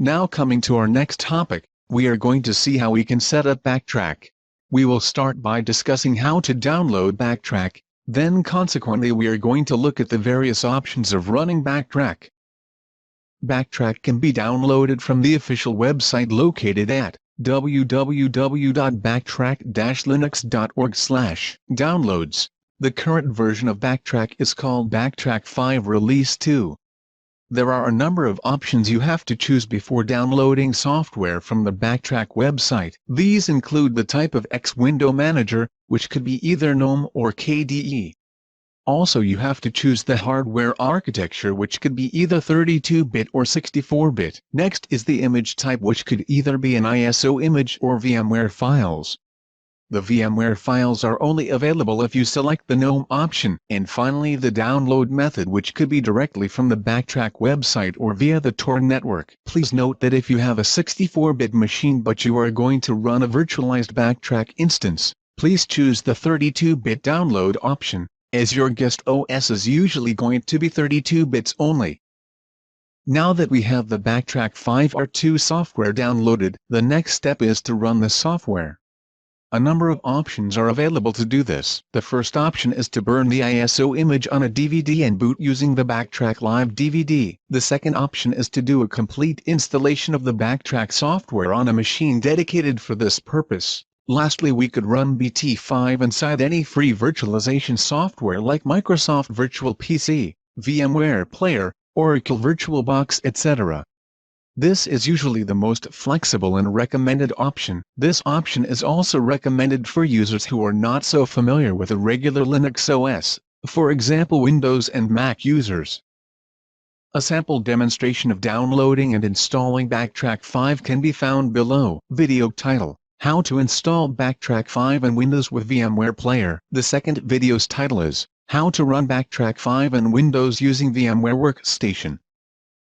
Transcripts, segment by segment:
Now coming to our next topic, we are going to see how we can set up BackTrack. We will start by discussing how to download BackTrack, then consequently we are going to look at the various options of running BackTrack. BackTrack can be downloaded from the official website located at www.backtrack-linux.org/downloads. The current version of BackTrack is called BackTrack 5 Release 2. There are a number of options you have to choose before downloading software from the BackTrack website. These include the type of X window manager, which could be either GNOME or KDE. Also you have to choose the hardware architecture, which could be either 32-bit or 64-bit. Next is the image type, which could either be an ISO image or VMware files. The VMware files are only available if you select the GNOME option. And finally the download method, which could be directly from the BackTrack website or via the Tor network. Please note that if you have a 64-bit machine but you are going to run a virtualized BackTrack instance, please choose the 32-bit download option, as your guest OS is usually going to be 32 bits only. Now that we have the BackTrack 5R2 software downloaded, the next step is to run the software. A number of options are available to do this. The first option is to burn the ISO image on a DVD and boot using the BackTrack Live DVD. The second option is to do a complete installation of the BackTrack software on a machine dedicated for this purpose. Lastly, we could run BT5 inside any free virtualization software like Microsoft Virtual PC, VMware Player, Oracle VirtualBox, etc. This is usually the most flexible and recommended option. This option is also recommended for users who are not so familiar with a regular Linux OS, for example Windows and Mac users. A sample demonstration of downloading and installing BackTrack 5 can be found below. Video title: How to install BackTrack 5 and Windows with VMware Player. The second video's title is How to run BackTrack 5 and Windows using VMware Workstation.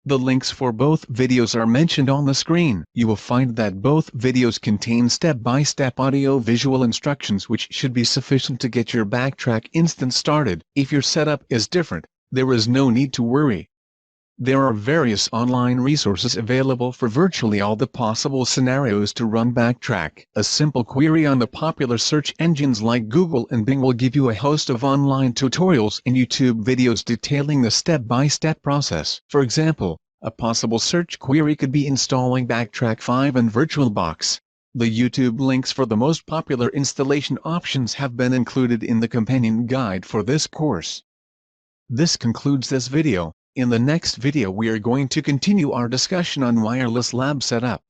The links for both videos are mentioned on the screen. You will find that both videos contain step-by-step audio-visual instructions which should be sufficient to get your BackTrack instance started. If your setup is different, there is no need to worry. There are various online resources available for virtually all the possible scenarios to run BackTrack. A simple query on the popular search engines like Google and Bing will give you a host of online tutorials and YouTube videos detailing the step-by-step process. For example, a possible search query could be installing BackTrack 5 and VirtualBox. The YouTube links for the most popular installation options have been included in the companion guide for this course. This concludes this video. In the next video we are going to continue our discussion on wireless lab setup.